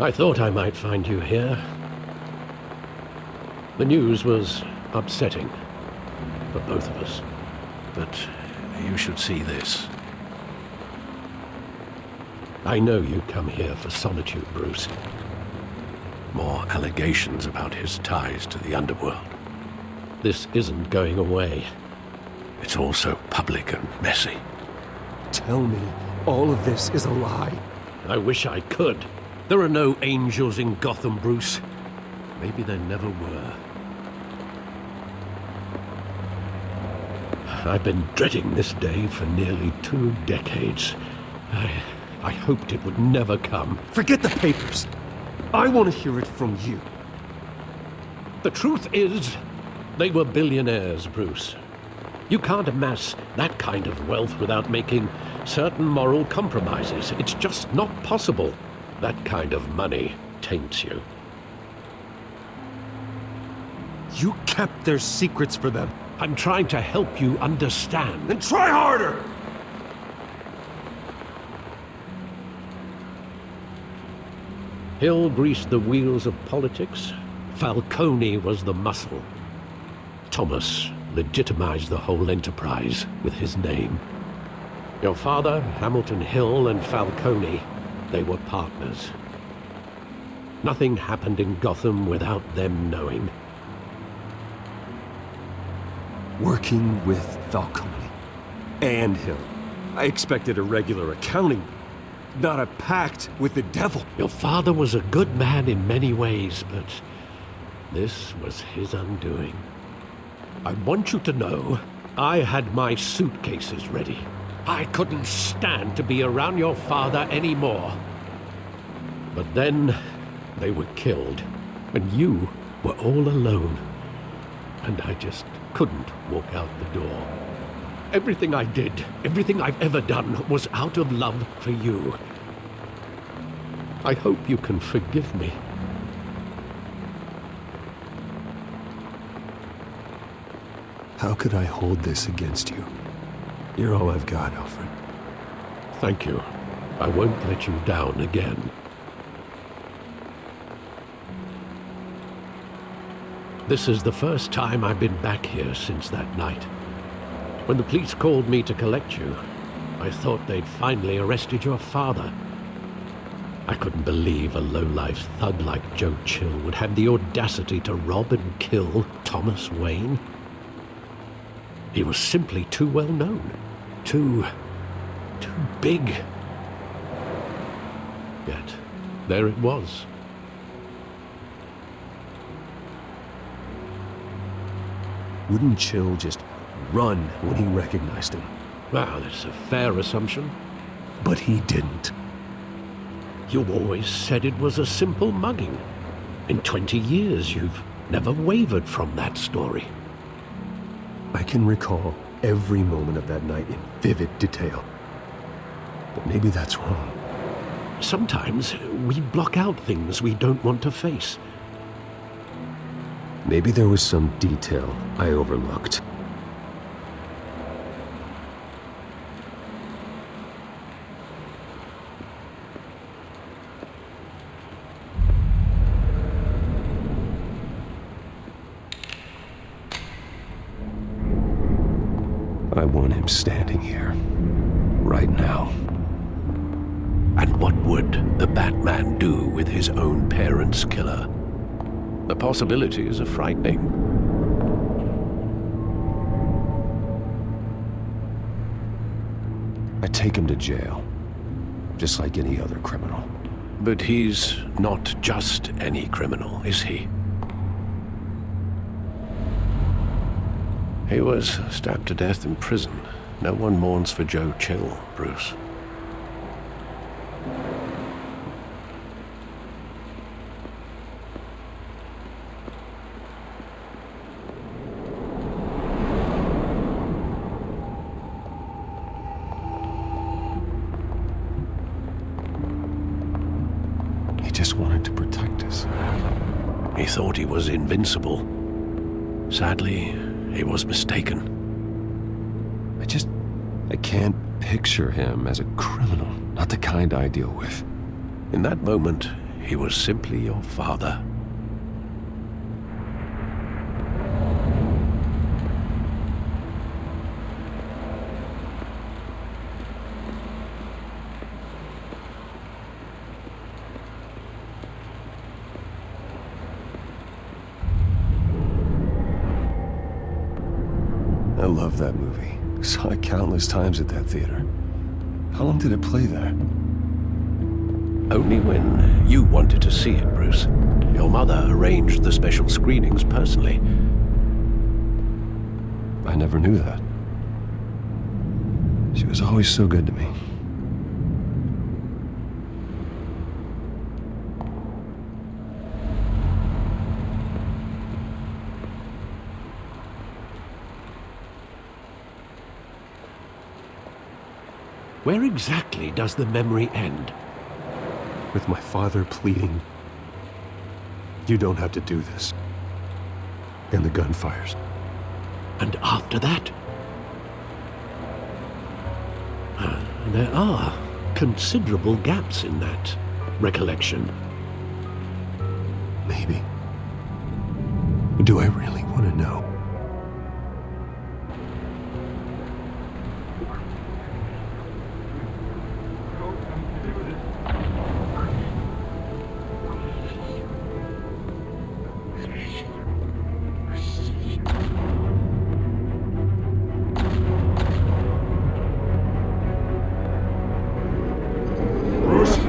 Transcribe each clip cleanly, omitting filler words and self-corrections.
I thought I might find you here. The news was upsetting for both of us. But you should see this. I know you come here for solitude, Bruce. More allegations about his ties to the underworld. This isn't going away. It's all so public and messy. Tell me, all of this is a lie. I wish I could. There are no angels in Gotham, Bruce. Maybe there never were. I've been dreading this day for nearly 2 decades. I hoped it would never come. Forget the papers. I want to hear it from you. The truth is, they were billionaires, Bruce. You can't amass that kind of wealth without making certain moral compromises. It's just not possible. That kind of money taints you. You kept their secrets for them. I'm trying to help you understand. Then try harder! Hill greased the wheels of politics. Falcone was the muscle. Thomas legitimized the whole enterprise with his name. Your father, Hamilton Hill, and Falcone, they were partners. Nothing happened in Gotham without them knowing. Working with Falcone and Hill. I expected a regular accounting, not a pact with the devil. Your father was a good man in many ways, but this was his undoing. I want you to know, I had my suitcases ready. I couldn't stand to be around your father anymore. But then, they were killed, and you were all alone. And I just couldn't walk out the door. Everything I did, everything I've ever done, was out of love for you. I hope you can forgive me. How could I hold this against you? You're all I've got, Alfred. Thank you. I won't let you down again. This is the first time I've been back here since that night. When the police called me to collect you, I thought they'd finally arrested your father. I couldn't believe a low-life thug like Joe Chill would have the audacity to rob and kill Thomas Wayne. He was simply too well known. Too big. Yet, there it was. Wouldn't Chill just run when he recognized him? Well, it's a fair assumption. But he didn't. You always said it was a simple mugging. In 20 years, you've never wavered from that story. I can recall every moment of that night in vivid detail. But maybe that's wrong. Sometimes we block out things we don't want to face. Maybe there was some detail I overlooked. I want him standing here, right now. And what would the Batman do with his own parents' killer? The possibilities are frightening. I take him to jail, just like any other criminal. But he's not just any criminal, is he? He was stabbed to death in prison. No one mourns for Joe Chill, Bruce. He just wanted to protect us. He thought he was invincible. Sadly, he was mistaken. I can't picture him as a criminal. Not the kind I deal with. In that moment, he was simply your father. I love that movie. Saw it countless times at that theater. How long did it play there? Only when you wanted to see it, Bruce. Your mother arranged the special screenings personally. I never knew that. She was always so good to me. Where exactly does the memory end? With my father pleading, "You don't have to do this." And the gun fires. And after that? There are considerable gaps in that recollection. Maybe. Do I really want to know?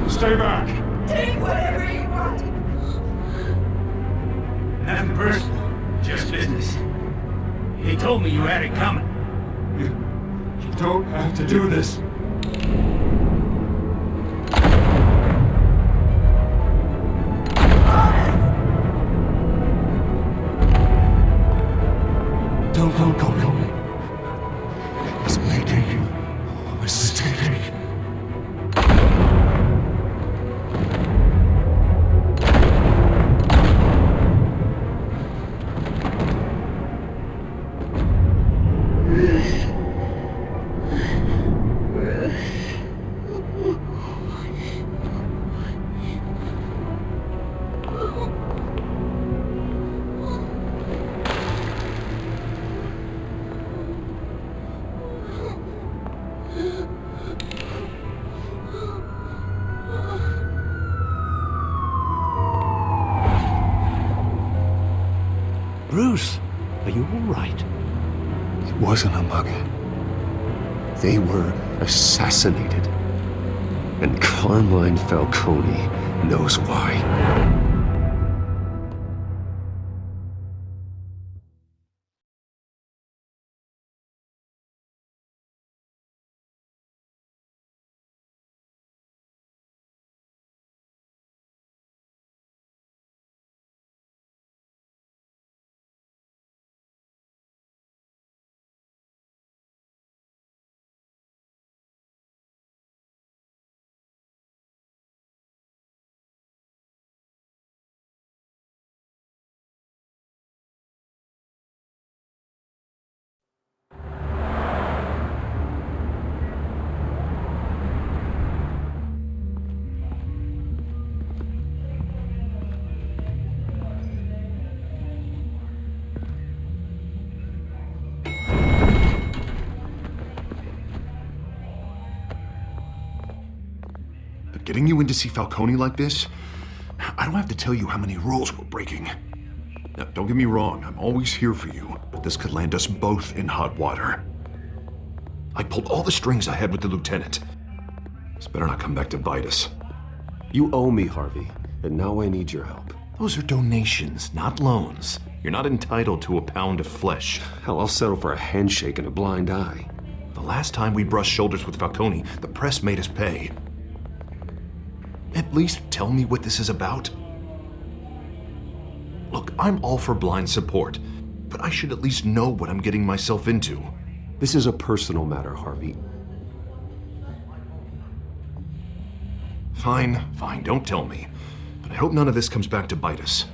Stay back! Take whatever you want! Nothing personal, just business. He told me you had it coming. You don't have to do this. Don't go. He's making a mistake. Bruce, are you all right? It wasn't a mugging. They were assassinated. And Carmine Falcone knows why. Getting you in to see Falcone like this? I don't have to tell you how many rules we're breaking. Now, don't get me wrong, I'm always here for you, but this could land us both in hot water. I pulled all the strings I had with the lieutenant. This better not come back to bite us. You owe me, Harvey, and now I need your help. Those are donations, not loans. You're not entitled to a pound of flesh. Hell, I'll settle for a handshake and a blind eye. The last time we brushed shoulders with Falcone, the press made us pay. At least tell me what this is about. Look, I'm all for blind support, but I should at least know what I'm getting myself into. This is a personal matter, Harvey. Fine, don't tell me. But I hope none of this comes back to bite us.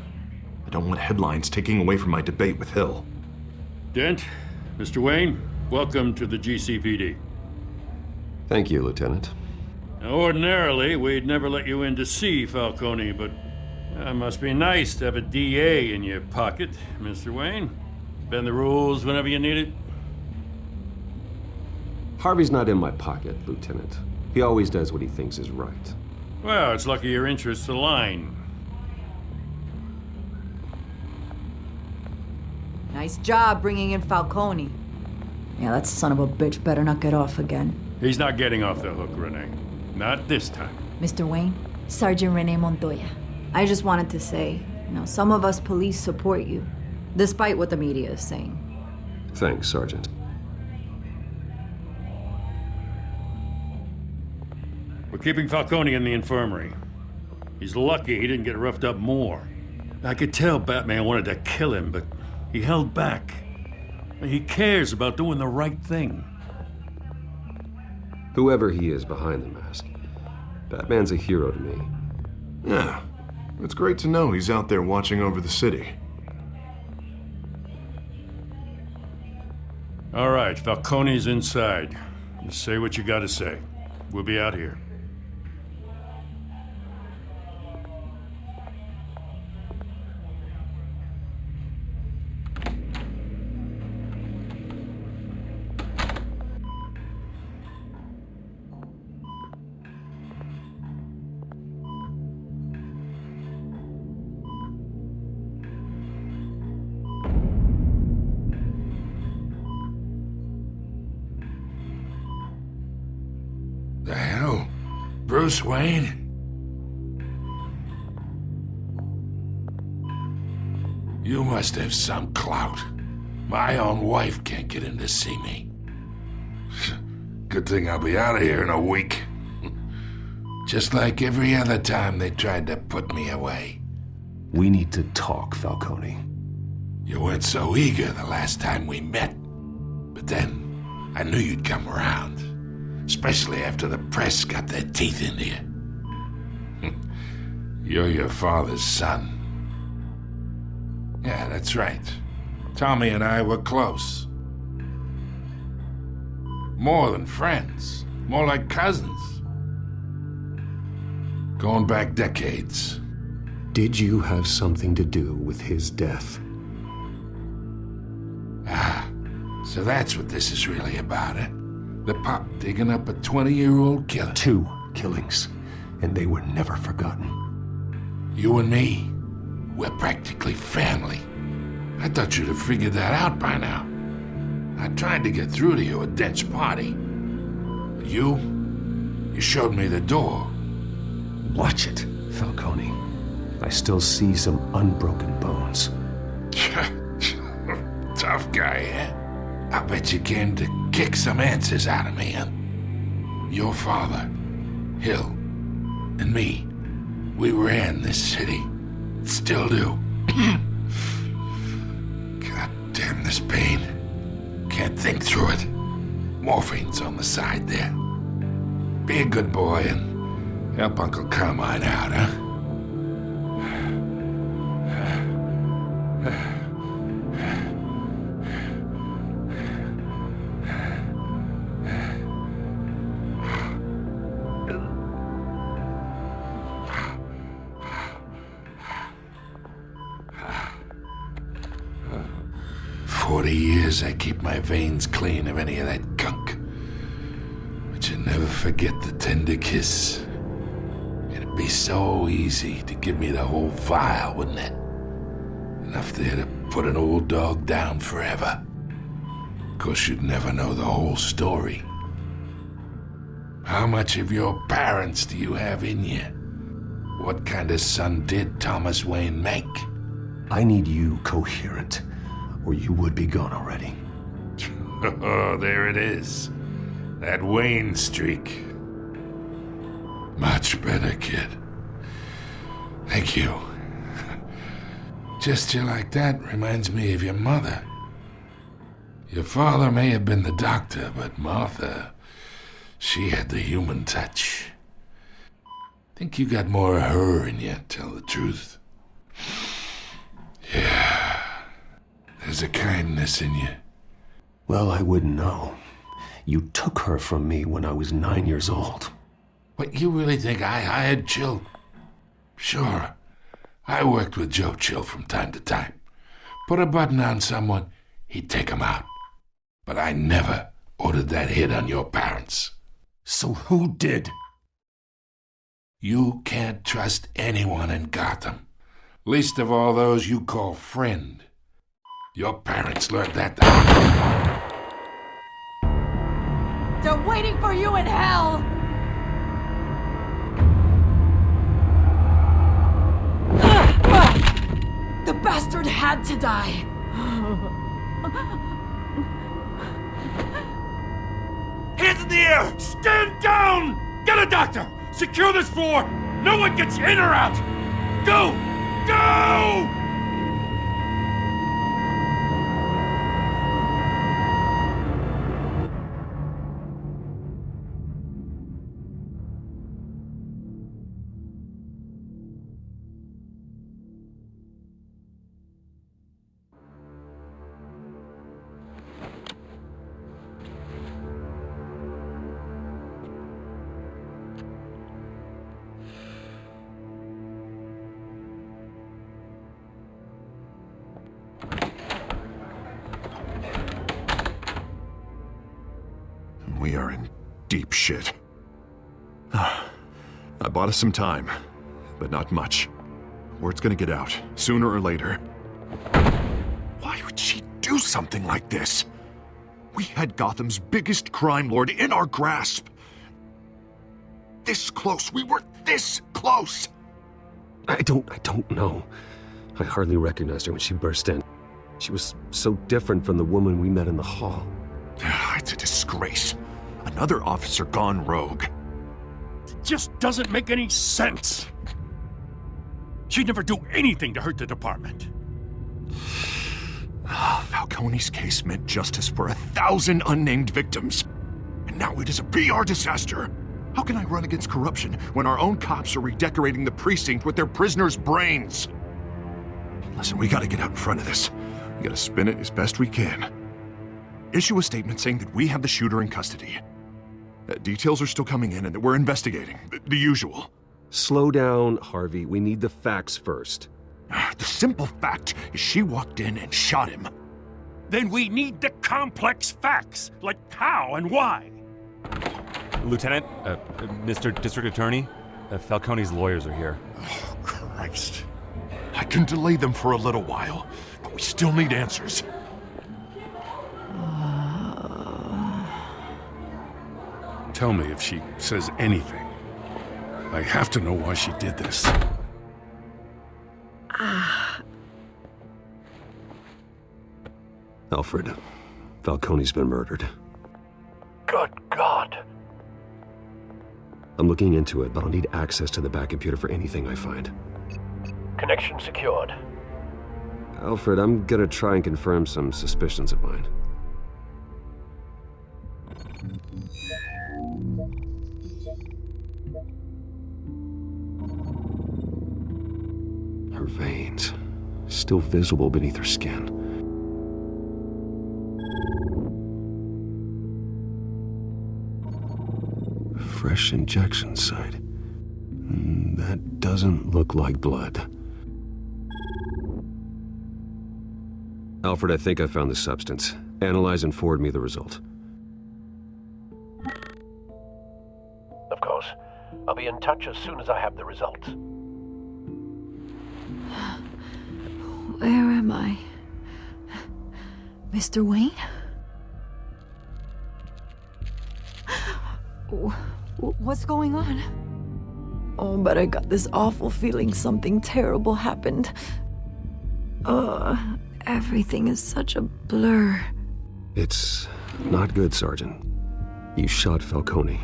I don't want headlines taking away from my debate with Hill. Dent, Mr. Wayne, welcome to the GCPD. Thank you, Lieutenant. Ordinarily, we'd never let you in to see Falcone, but it must be nice to have a DA in your pocket, Mr. Wayne. Bend the rules whenever you need it. Harvey's not in my pocket, Lieutenant. He always does what he thinks is right. Well, it's lucky your interests align. Nice job bringing in Falcone. Yeah, that son of a bitch better not get off again. He's not getting off the hook, Renee. Not this time. Mr. Wayne, Sergeant Renee Montoya. I just wanted to say, some of us police support you, despite what the media is saying. Thanks, Sergeant. We're keeping Falcone in the infirmary. He's lucky he didn't get roughed up more. I could tell Batman wanted to kill him, but he held back. He cares about doing the right thing. Whoever he is behind the mask, Batman's a hero to me. Yeah, it's great to know he's out there watching over the city. All right, Falcone's inside. Just say what you gotta say. We'll be out here. The hell? Bruce Wayne? You must have some clout. My own wife can't get in to see me. Good thing I'll be out of here in a week. Just like every other time they tried to put me away. We need to talk, Falcone. You weren't so eager the last time we met. But then, I knew you'd come around. Especially after the press got their teeth into you. You're your father's son. Yeah, that's right. Tommy and I were close. More than friends. More like cousins. Going back decades. Did you have something to do with his death? Ah, so that's what this is really about, eh? The pop digging up a 20-year-old killer. 2 killings, and they were never forgotten. You and me, we're practically family. I thought you'd have figured that out by now. I tried to get through to you at Dent's party. But you showed me the door. Watch it, Falcone. I still see some unbroken bones. Tough guy, eh? I bet you came to kick some answers out of me, huh? Your father, Hill, and me, we ran this city. Still do. God damn this pain. Can't think through it. Morphine's on the side there. Be a good boy and help Uncle Carmine out, huh? 40 years I keep my veins clean of any of that gunk. But you never forget the tender kiss. It'd be so easy to give me the whole vial, wouldn't it? Enough there to put an old dog down forever. Of course, you'd never know the whole story. How much of your parents do you have in you? What kind of son did Thomas Wayne make? I need you coherent, or you would be gone already. Oh, there it is. That Wayne streak. Much better, kid. Thank you. Gesture like that reminds me of your mother. Your father may have been the doctor, but Martha, she had the human touch. Think you got more of her in you, tell the truth. Yeah. There's a kindness in you. Well, I wouldn't know. You took her from me when I was 9 years old. What, you really think I hired Chill? Sure, I worked with Joe Chill from time to time. Put a button on someone, he'd take 'em out. But I never ordered that hit on your parents. So who did? You can't trust anyone in Gotham. Least of all those you call friend. Your parents learned that. They're waiting for you in hell! The bastard had to die! Hands in the air! Stand down! Get a doctor! Secure this floor! No one gets in or out! Go! Go! We are in deep shit. I bought us some time, but not much. Word's gonna get out, sooner or later. Why would she do something like this? We had Gotham's biggest crime lord in our grasp. This close, we were this close! I don't know. I hardly recognized her when she burst in. She was so different from the woman we met in the hall. It's a disgrace. Another officer gone rogue. It just doesn't make any sense. She'd never do anything to hurt the department. Falcone's case meant justice for 1,000 unnamed victims. And now it is a PR disaster. How can I run against corruption when our own cops are redecorating the precinct with their prisoners' brains? Listen, we gotta get out in front of this. We gotta spin it as best we can. Issue a statement saying that we have the shooter in custody. Details are still coming in and that we're investigating. The usual. Slow down, Harvey. We need the facts first. The simple fact is she walked in and shot him. Then we need the complex facts, like how and why. Lieutenant, Mr. District Attorney, Falcone's lawyers are here. Oh, Christ. I can delay them for a little while, but we still need answers. Tell me if she says anything. I have to know why she did this. Alfred, Falcone's been murdered. Good God. I'm looking into it, but I'll need access to the back computer for anything I find. Connection secured. Alfred, I'm gonna try and confirm some suspicions of mine. Her veins, still visible beneath her skin. Fresh injection site. That doesn't look like blood. Alfred, I think I found the substance. Analyze and forward me the result. Of course. I'll be in touch as soon as I have the results. Where am I? Mr. Wayne? What's going on? Oh, but I got this awful feeling something terrible happened. Everything is such a blur. It's not good, Sergeant. You shot Falcone.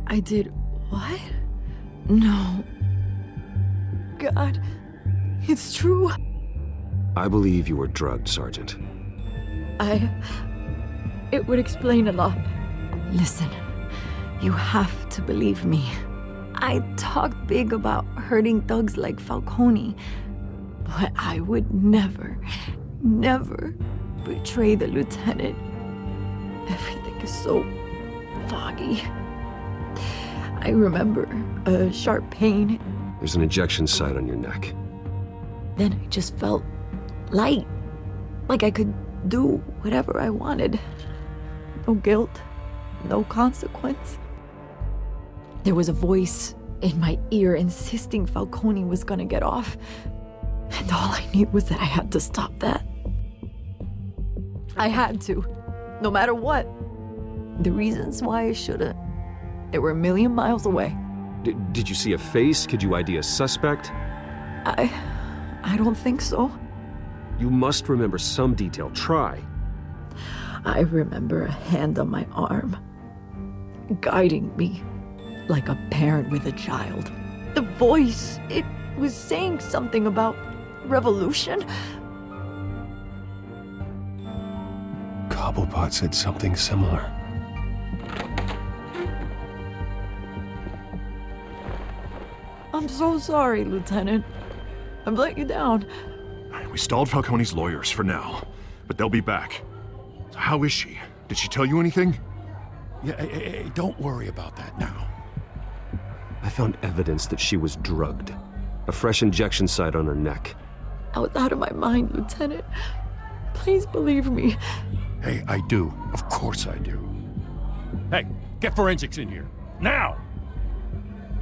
I did what? No. God, it's true. I believe you were drugged, Sergeant. It would explain a lot. Listen, you have to believe me. I talked big about hurting thugs like Falcone, but I would never betray the lieutenant. Everything is so foggy. I remember a sharp pain. There's an injection site on your neck. Then I just felt light. Like I could do whatever I wanted. No guilt, no consequence. There was a voice in my ear insisting Falcone was gonna get off. And all I knew was that I had to stop that. I had to, no matter what. The reasons why I shouldn't, they were a million miles away. Did you see a face? Could you ID a suspect? I don't think so. You must remember some detail. Try. I remember a hand on my arm, guiding me like a parent with a child. The voice, it was saying something about revolution. Cobblepot said something similar. I'm so sorry, Lieutenant. I've let you down. We stalled Falcone's lawyers for now, but they'll be back. So how is she? Did she tell you anything? Yeah, hey, don't worry about that now. I found evidence that she was drugged. A fresh injection site on her neck. I was out of my mind, Lieutenant. Please believe me. Hey, I do. Of course I do. Hey, get forensics in here. Now!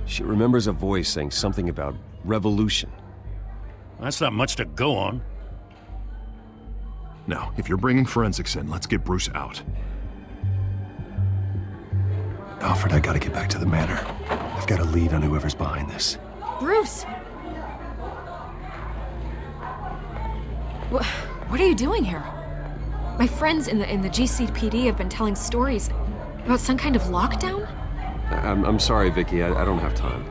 She remembers a voice saying something about revolution. That's not much to go on. Now, if you're bringing forensics in, let's get Bruce out. Alfred, I gotta get back to the manor. I've got a lead on whoever's behind this. Bruce! What are you doing here? My friends in the GCPD have been telling stories about some kind of lockdown? I'm sorry, Vicky. I don't have time.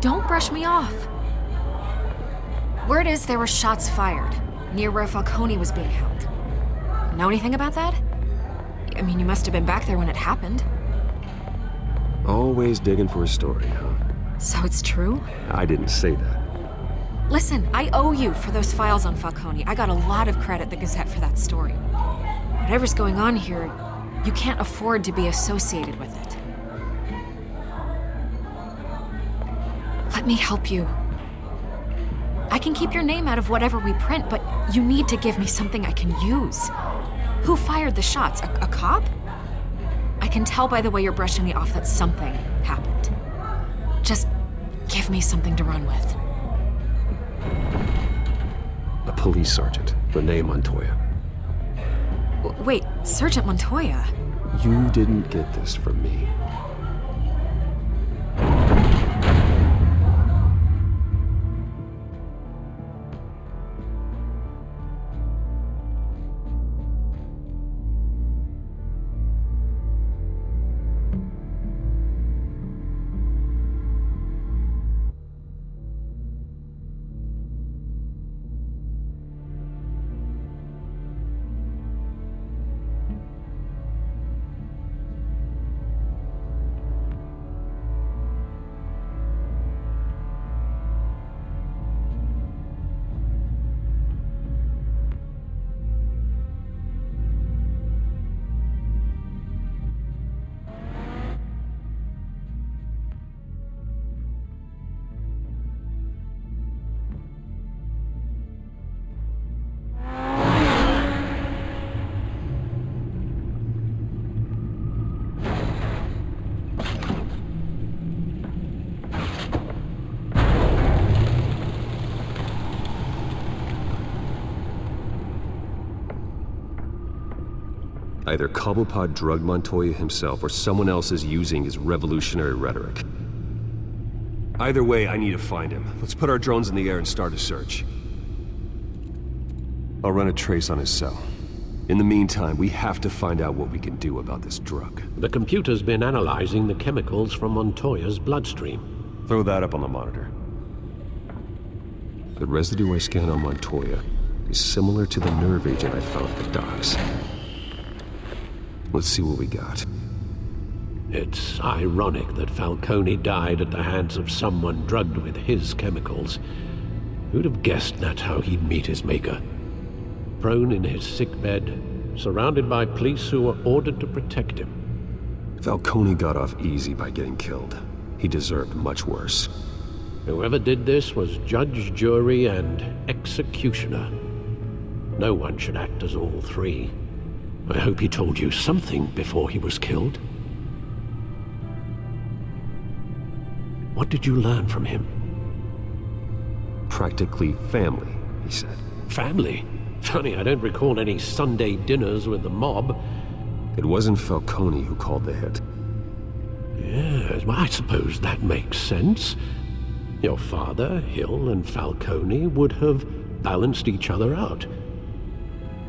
Don't brush me off. Word is there were shots fired near where Falcone was being held. Know anything about that? I mean, you must have been back there when it happened. Always digging for a story, huh? So it's true? I didn't say that. Listen, I owe you for those files on Falcone. I got a lot of credit at the Gazette for that story. Whatever's going on here, you can't afford to be associated with it. Let me help you. I can keep your name out of whatever we print, but you need to give me something I can use. Who fired the shots? A cop? I can tell by the way you're brushing me off that something happened. Just give me something to run with. A police sergeant, Renee Montoya. Wait, Sergeant Montoya? You didn't get this from me. Either Cobblepot drugged Montoya himself or someone else is using his revolutionary rhetoric. Either way, I need to find him. Let's put our drones in the air and start a search. I'll run a trace on his cell. In the meantime, we have to find out what we can do about this drug. The computer's been analyzing the chemicals from Montoya's bloodstream. Throw that up on the monitor. The residue I scanned on Montoya is similar to the nerve agent I found at the docks. Let's see what we got. It's ironic that Falcone died at the hands of someone drugged with his chemicals. Who'd have guessed that's how he'd meet his maker? Prone in his sickbed, surrounded by police who were ordered to protect him. Falcone got off easy by getting killed. He deserved much worse. Whoever did this was judge, jury, and executioner. No one should act as all three. I hope he told you something before he was killed. What did you learn from him? Practically family, he said. Family? Funny, I don't recall any Sunday dinners with the mob. It wasn't Falcone who called the hit. Yes, well, I suppose that makes sense. Your father, Hill, and Falcone would have balanced each other out.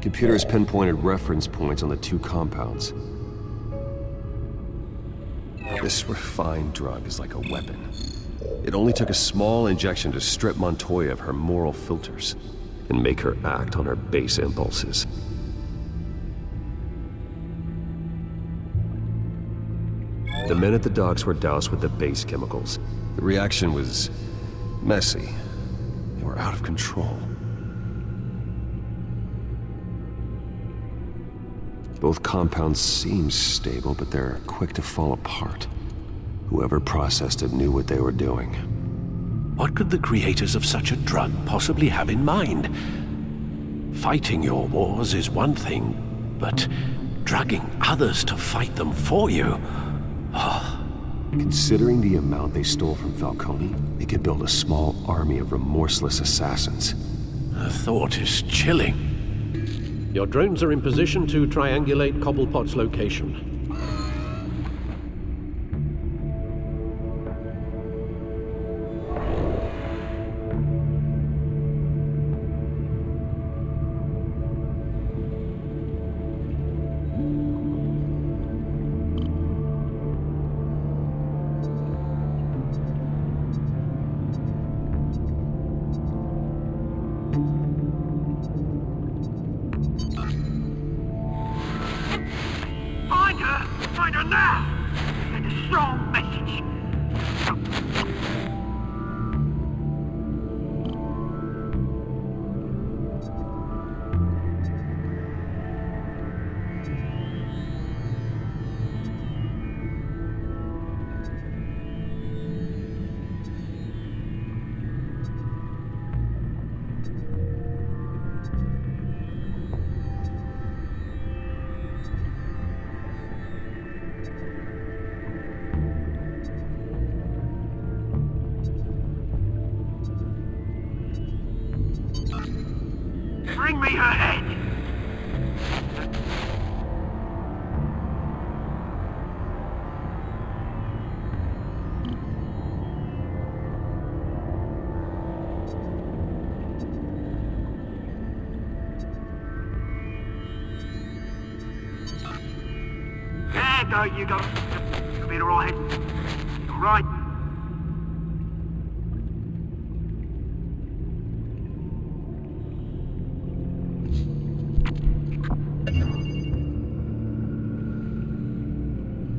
Computers pinpointed reference points on the two compounds. This refined drug is like a weapon. It only took a small injection to strip Montoya of her moral filters and make her act on her base impulses. The men at the docks were doused with the base chemicals. The reaction was messy. They were out of control. Both compounds seem stable, but they're quick to fall apart. Whoever processed it knew what they were doing. What could the creators of such a drug possibly have in mind? Fighting your wars is one thing, but drugging others to fight them for you? Considering the amount they stole from Falcone, they could build a small army of remorseless assassins. The thought is chilling. Your drones are in position to triangulate Cobblepot's location. Find her now! Send a strong message. Bring me her head! There go, you go. You'll be alright. You're right.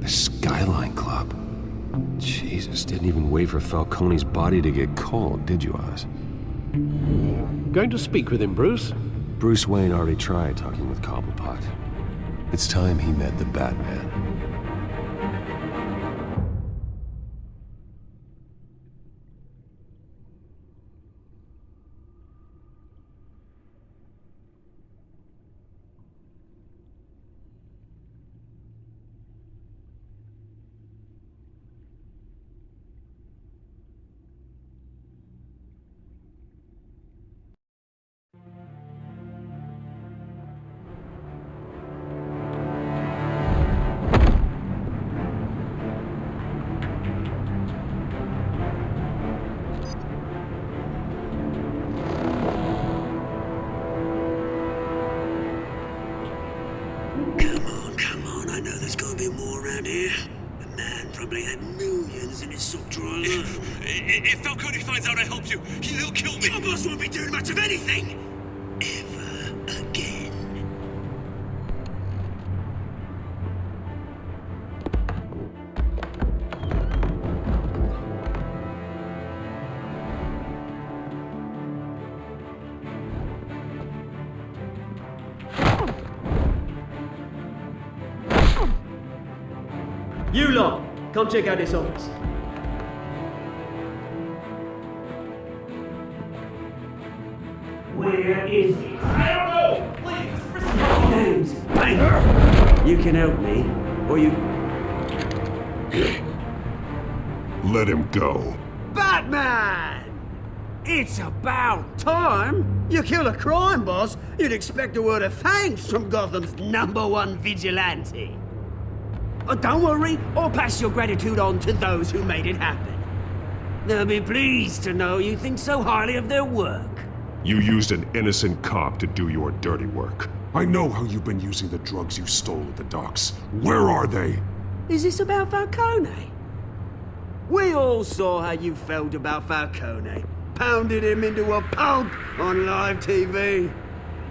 Skyline Club. Jesus, didn't even wait for Falcone's body to get cold, did you, Oz? Going to speak with him, Bruce? Bruce Wayne already tried talking with Cobblepot. It's time he met the Batman. Come on, I know there's gotta be more around here. The man probably had millions in his sock drawer alone. If Falcone finds out I helped you, he'll kill me. Your boss won't be doing much of anything! Ever again. You lot, come check out this office. Where is it? I don't know! Please! James, bang! You can help me, or you... Let him go. Batman! It's about time! You kill a crime boss, you'd expect a word of thanks from Gotham's #1 vigilante. Oh, don't worry, I'll pass your gratitude on to those who made it happen. They'll be pleased to know you think so highly of their work. You used an innocent cop to do your dirty work. I know how you've been using the drugs you stole at the docks. Where are they? Is this about Falcone? We all saw how you felt about Falcone. Pounded him into a pulp on live TV.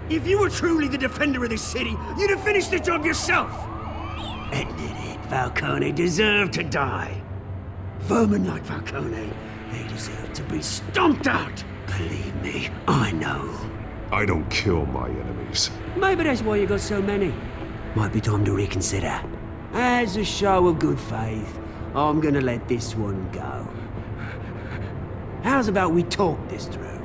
If you were truly the defender of this city, you'd have finished the job yourself. Admit it, Falcone deserved to die. Vermin like Falcone, they deserve to be stomped out. Believe me, I know. I don't kill my enemies. Maybe that's why you got so many. Might be time to reconsider. As a show of good faith, I'm gonna let this one go. How's about we talk this through?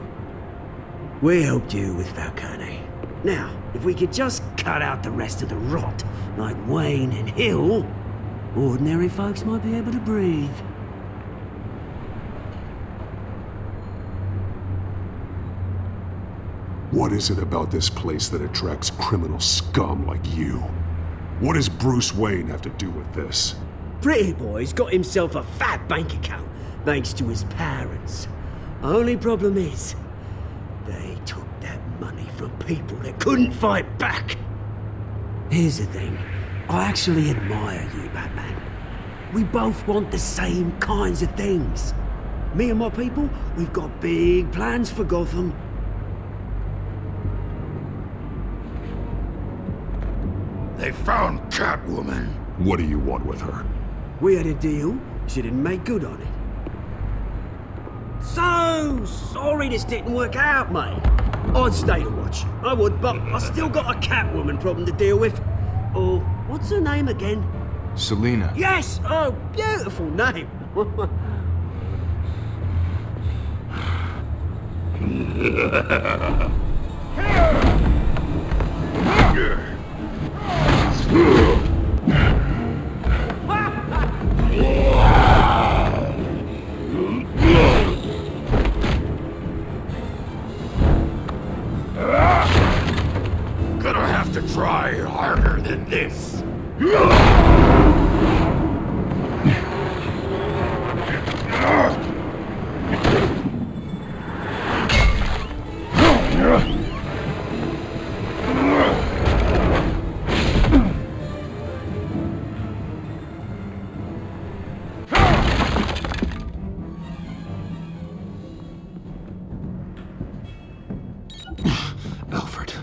We helped you with Falcone. Now, if we could just cut out the rest of the rot, like Wayne and Hill, ordinary folks might be able to breathe. What is it about this place that attracts criminal scum like you? What does Bruce Wayne have to do with this? Pretty Boy's got himself a fat bank account, thanks to his parents. Only problem is, they took that money from people that couldn't fight back. Here's the thing, I actually admire you, Batman. We both want the same kinds of things. Me and my people, we've got big plans for Gotham. They found Catwoman. What do you want with her? We had a deal, she didn't make good on it. So sorry this didn't work out, mate. I'd stay to watch. I would, but I still got a Catwoman problem to deal with. Oh, what's her name again? Selina. Yes! Oh, beautiful name. Gonna have to try harder than this. Alfred,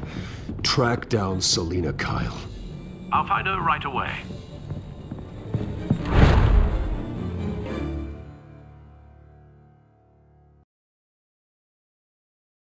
track down Selina Kyle. I'll find her right away.